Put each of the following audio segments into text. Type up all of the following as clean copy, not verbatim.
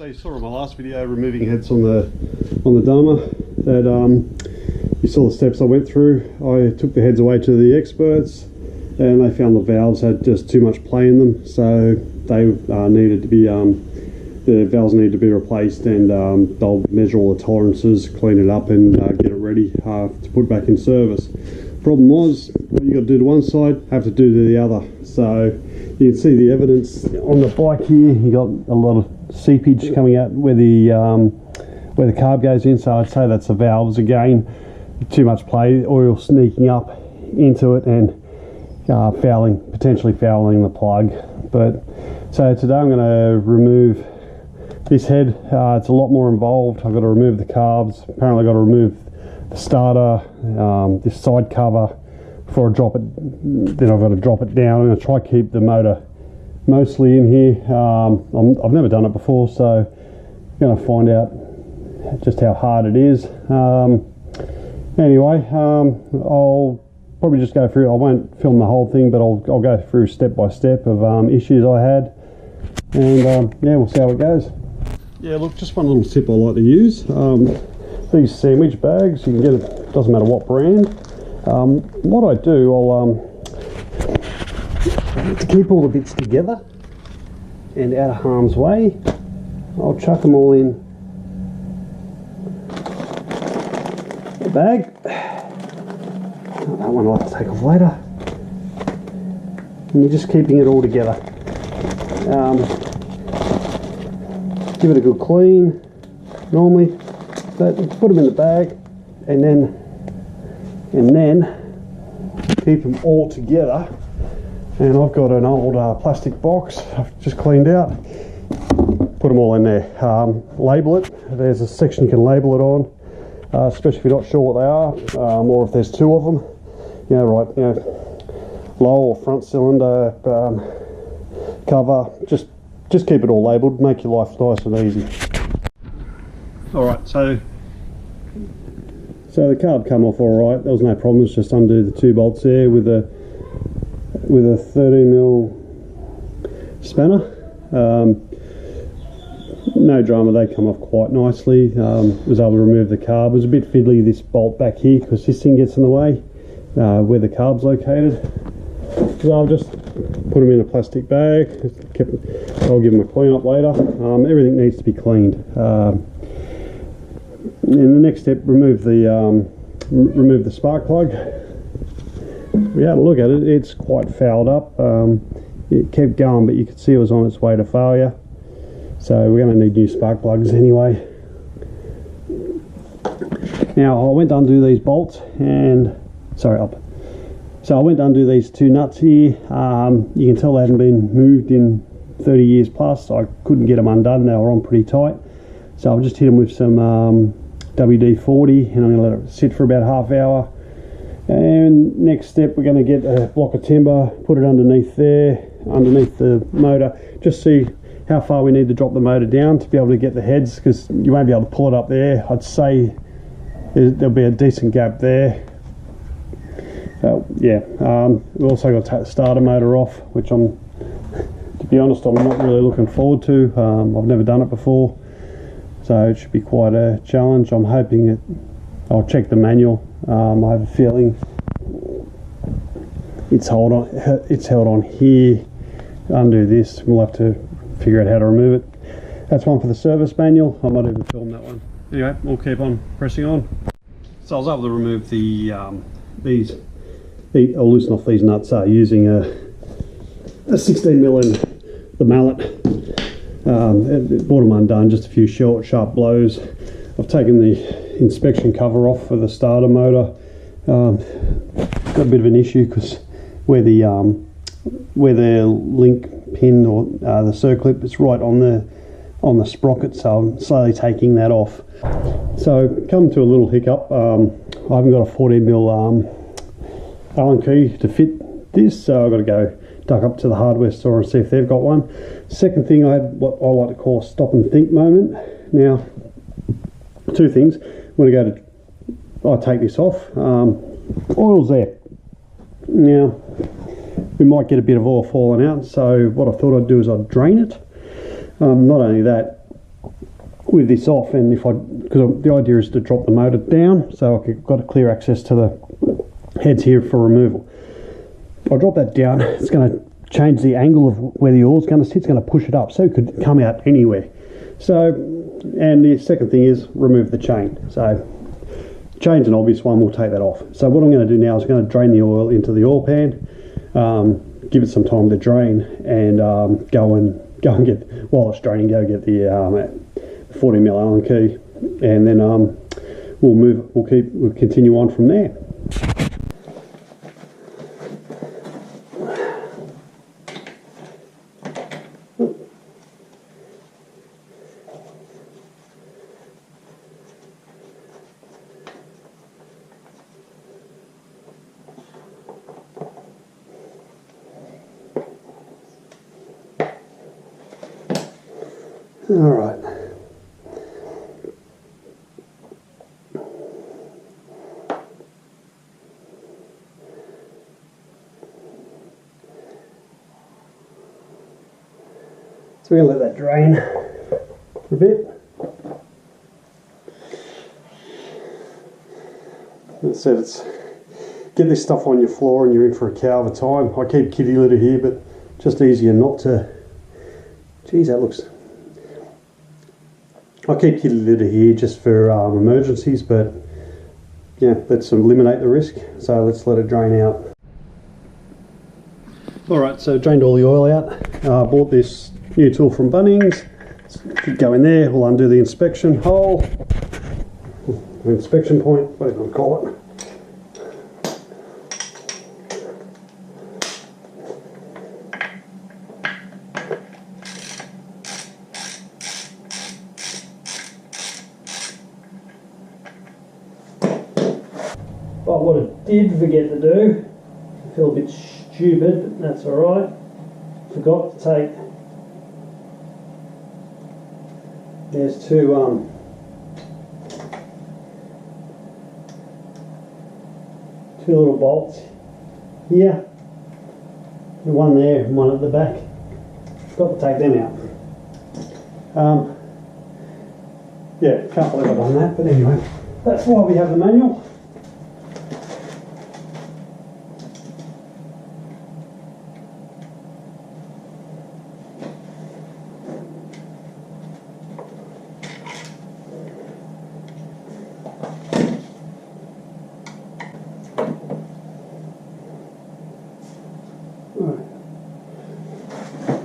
So you saw in my last video removing heads on the Darmah that you saw the steps I went through. I took the heads away to the experts and they found the valves had just too much play in them, so they needed to be the valves needed to be replaced, and they'll measure all the tolerances, clean it up and get it ready to put back in service. Problem was, what you got to do to one side, have to do to the other. So you can see the evidence on the bike here. You got a lot of seepage coming out where the carb goes in, so I'd say that's the valves again. Too much play, oil sneaking up into it and potentially fouling the plug. But so today I'm going to remove this head. It's a lot more involved. I've got to remove the carbs. Apparently I've got to remove the starter, this side cover before I drop it. Then I've got to drop it down. I'm going to try to keep the motor mostly in here. I've never done it before, so I'm going to find out just how hard it is. Anyway, I'll probably just go through. I won't film the whole thing, but I'll go through step by step of issues I had, and yeah, we'll see how it goes. Yeah, look, just one little tip I like to use. These sandwich bags, you can get it, doesn't matter what brand. What I do, to keep all the bits together and out of harm's way, I'll chuck them all in the bag. That one I like to take off later. And you're just keeping it all together. Give it a good clean, normally. But put them in the bag, and then keep them all together. And I've got an old plastic box I've just cleaned out. Put them all in there. Label it. There's a section you can label it on, especially if you're not sure what they are, or if there's two of them. Low or front cylinder cover. Just keep it all labelled. Make your life nice and easy. All right, so the carb come off all right. There was no problems. Just undo the two bolts there with a 13mm spanner. No drama, they come off quite nicely. Was able to remove the carb. It was a bit fiddly, this bolt back here, because this thing gets in the way where the carb's located. So I'll just put them in a plastic bag. I'll give them a clean up later. Everything needs to be cleaned. In the next step, remove the spark plug. We had a look at it. It's quite fouled up. It kept going, but you could see it was on its way to failure. So we're going to need new spark plugs anyway. Now I went to undo these bolts and So I went to undo these two nuts here. You can tell they hadn't been moved in 30 years plus. I couldn't get them undone. They were on pretty tight. So I've just hit them with some WD-40, and I'm going to let it sit for about half hour. And next step, we're going to get a block of timber, put it underneath there, underneath the motor. Just see how far we need to drop the motor down to be able to get the heads, because you won't be able to pull it up there. I'd say there'll be a decent gap there. Yeah, we've also got to take the starter motor off, which to be honest, I'm not really looking forward to. I've never done it before, so it should be quite a challenge. I'm hoping I'll check the manual. I have a feeling it's held on here. Undo this, we'll have to figure out how to remove it. That's one for the service manual. I might even film that one. Anyway, we'll keep on pressing on. So I was able to remove I'll loosen off these nuts using a 16mm in the mallet. It brought them undone, just a few short, sharp blows. I've taken the inspection cover off for the starter motor. Got a bit of an issue because where the link pin or the circlip is right on the sprocket, so I'm slowly taking that off. So come to a little hiccup. I haven't got a 14mm Allen key to fit this, so I've got to go duck up to the hardware store and see if they've got one. Second thing, I had what I like to call a stop and think moment. Now, two things. I take this off. Oil's there. Now, we might get a bit of oil falling out, so what I thought I'd do is I'd drain it. Not only that, with this off, and because the idea is to drop the motor down so I've got a clear access to the heads here for removal. If I drop that down, it's going to change the angle of where the oil's going to sit. It's going to push it up, so it could come out anywhere. So, and the second thing is remove the chain. So chain's an obvious one, we'll take that off. So what I'm going to do now is I'm going to drain the oil into the oil pan, give it some time to drain, and go and get, while it's draining, go get the 40mm Allen key, and then we'll continue on from there. All right. So we're going to let that drain for a bit. As I said, it's get this stuff on your floor and you're in for a cow of a time. I keep kitty litter here, but just easier not to. Geez, that looks. I keep kitty litter here just for emergencies, but yeah, let's eliminate the risk. So let's let it drain out. Alright, so drained all the oil out. Bought this new tool from Bunnings. Go in there, we'll undo the inspection hole, inspection point, whatever you want to call it. But what I did forget to do, I feel a bit stupid, but that's alright. Forgot to take, there's two little bolts here, and one there and one at the back. Forgot to take them out. Yeah, can't believe I've done that, but anyway, that's why we have the manual.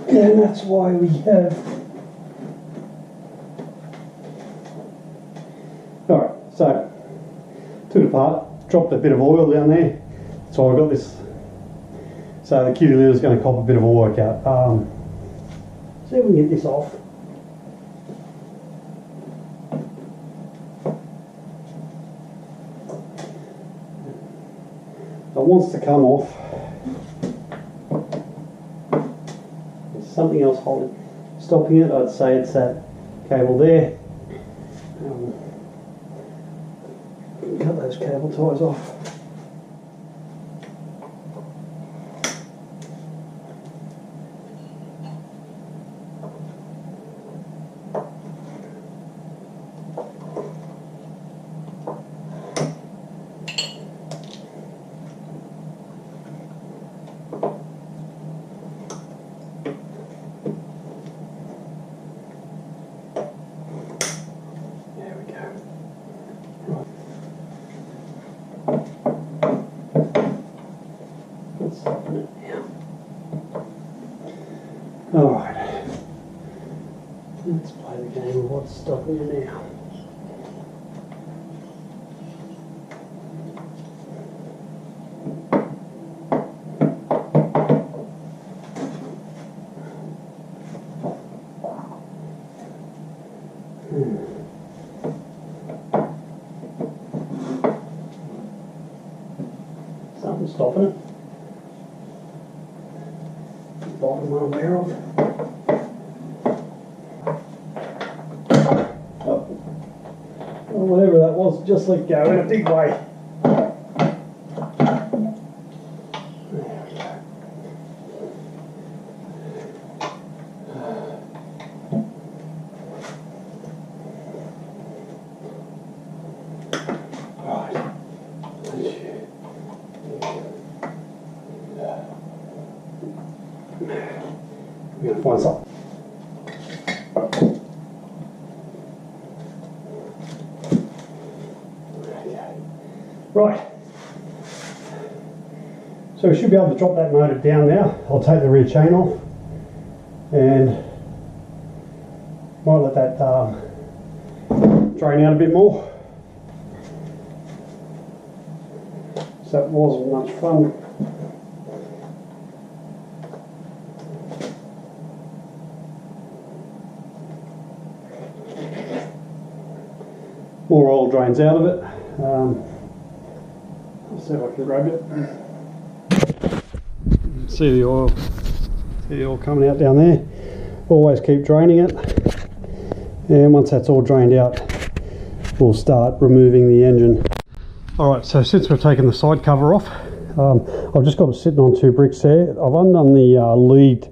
And that's why we have. Alright, so took it apart, dropped a bit of oil down there. So I got this. So the kitty litter is going to cop a bit of a workout. See if we can get this off. It wants to come off. Something else holding, stopping it. I'd say it's that cable there. Cut those cable ties off. Alright, let's play the game of what's stopping it now. Something's stopping it. Bottom I'm aware of. Oh. Well, whatever that was, just let go in a big way. There we go. One side. Right. So we should be able to drop that motor down now. I'll take the rear chain off and might let that drain out a bit more. So that wasn't much fun. More oil drains out of it. I'll see if I can grab it. See the oil coming out down there. Always keep draining it, and once that's all drained out, we'll start removing the engine. Alright, so since we've taken the side cover off, I've just got it sitting on two bricks there. I've undone the lead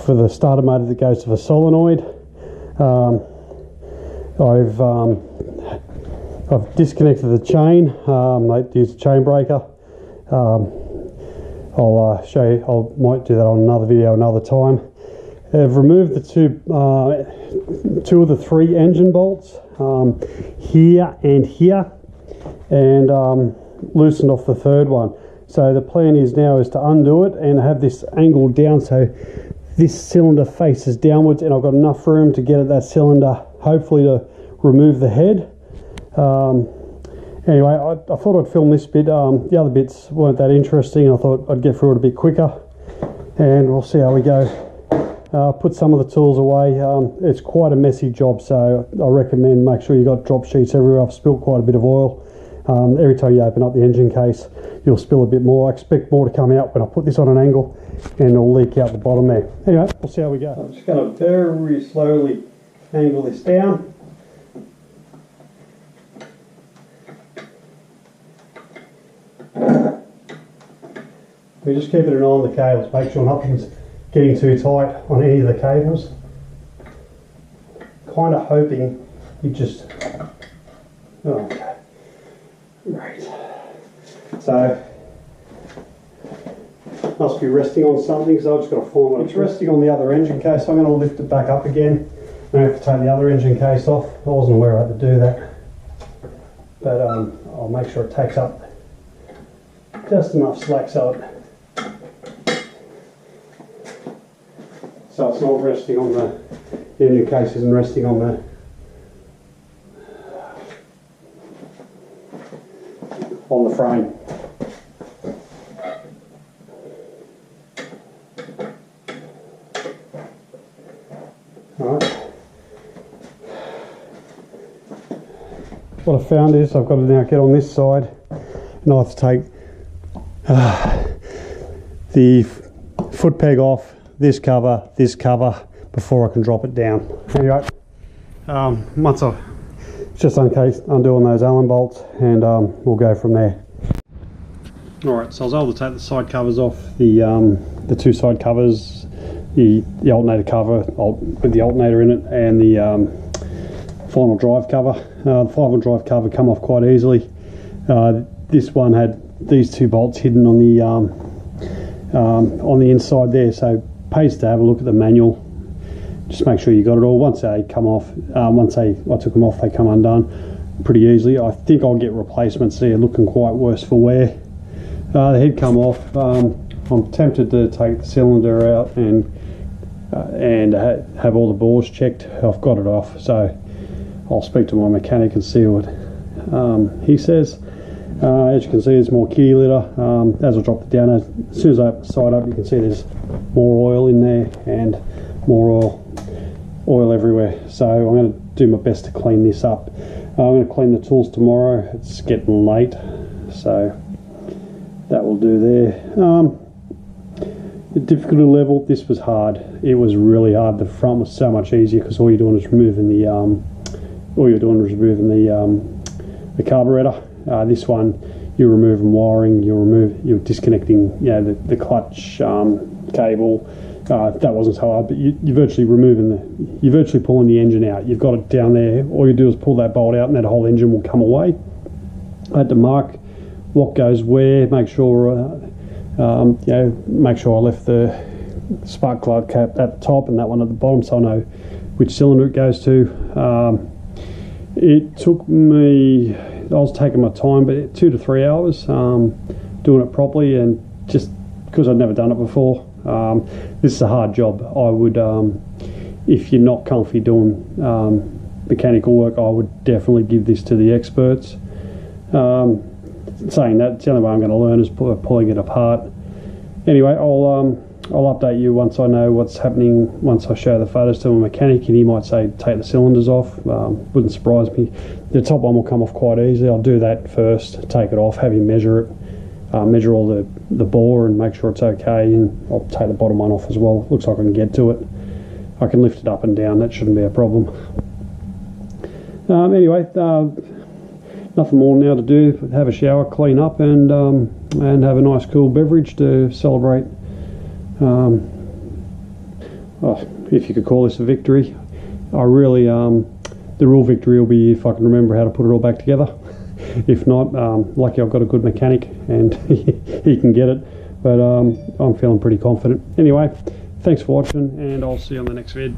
for the starter motor that goes to the solenoid. I've disconnected the chain. I used a chain breaker. I'll show you. I might do that on another video another time. I've removed the two of the three engine bolts here and here, and loosened off the third one. So the plan is now is to undo it and have this angled down so this cylinder faces downwards, and I've got enough room to get at that cylinder, hopefully to remove the head. Anyway, I thought I'd film this bit. The other bits weren't that interesting. I thought I'd get through it a bit quicker, and we'll see how we go. Put some of the tools away. It's quite a messy job, so I recommend make sure you got drop sheets everywhere. I've spilled quite a bit of oil. Every time you open up the engine case, you'll spill a bit more. I expect more to come out when I put this on an angle, and it'll leak out the bottom there. Anyway, we'll see how we go. I'm just going to very slowly angle this down. We're just keeping an eye on the cables, make sure nothing's getting too tight on any of the cables. Kind of hoping you just... Oh, okay. Right. So, must be resting on something, so I've just got to form it. It's resting on the other engine case, so I'm going to lift it back up again. I have to take the other engine case off. I wasn't aware I had to do that. But I'll make sure it takes up just enough slack so it's not resting on the engine case, isn't resting on the frame. Alright. What I found is I've got to now get on this side, and I'll have to take the foot peg off, this cover, before I can drop it down. Anyway, once I've just undoing those Allen bolts, and we'll go from there. Alright, so I was able to take the side covers off, the two side covers, the alternator cover with the alternator in it, and the final drive cover. The final drive cover come off quite easily. This one had these two bolts hidden on the inside there, so pays to have a look at the manual. Just make sure you got it all. Once they come off, I took them off, they come undone pretty easily. I think I'll get replacements there, looking quite worse for wear. The head come off. I'm tempted to take the cylinder out and have all the bores checked. I've got it off, so I'll speak to my mechanic and see what he says. As you can see, there's more kitty litter. As I drop it down, as soon as I open the side up, you can see there's more oil in there and more oil everywhere. So I'm going to do my best to clean this up. I'm going to clean the tools tomorrow. It's getting late, so that will do there. The difficulty level, this was hard. It was really hard. The front was so much easier because all you're doing is removing the carburetor. This one, you're removing wiring, you're disconnecting, the clutch cable. That wasn't so hard, but you're virtually pulling the engine out. You've got it down there. All you do is pull that bolt out, and that whole engine will come away. I had to mark what goes where, make sure I left the spark plug cap at the top and that one at the bottom, so I know which cylinder it goes to. It took me, I was taking my time, but 2 to 3 hours doing it properly, and just because I'd never done it before. This is a hard job. I would, if you're not comfy doing mechanical work, I would definitely give this to the experts. Saying that, it's the only way I'm going to learn is pulling it apart. Anyway, I'll update you once I know what's happening, once I show the photos to a mechanic, and he might say take the cylinders off. Wouldn't surprise me. The top one will come off quite easily. I'll do that first, take it off, have him measure it, measure all the bore and make sure it's okay, and I'll take the bottom one off as well. Looks like I can get to it. I can lift it up and down, that shouldn't be a problem. Anyway, nothing more now to do. Have a shower, clean up, and have a nice cool beverage to celebrate. If you could call this a victory. I really, the real victory will be if I can remember how to put it all back together. If not, lucky I've got a good mechanic and he can get it. But I'm feeling pretty confident. Anyway, thanks for watching, and I'll see you on the next vid.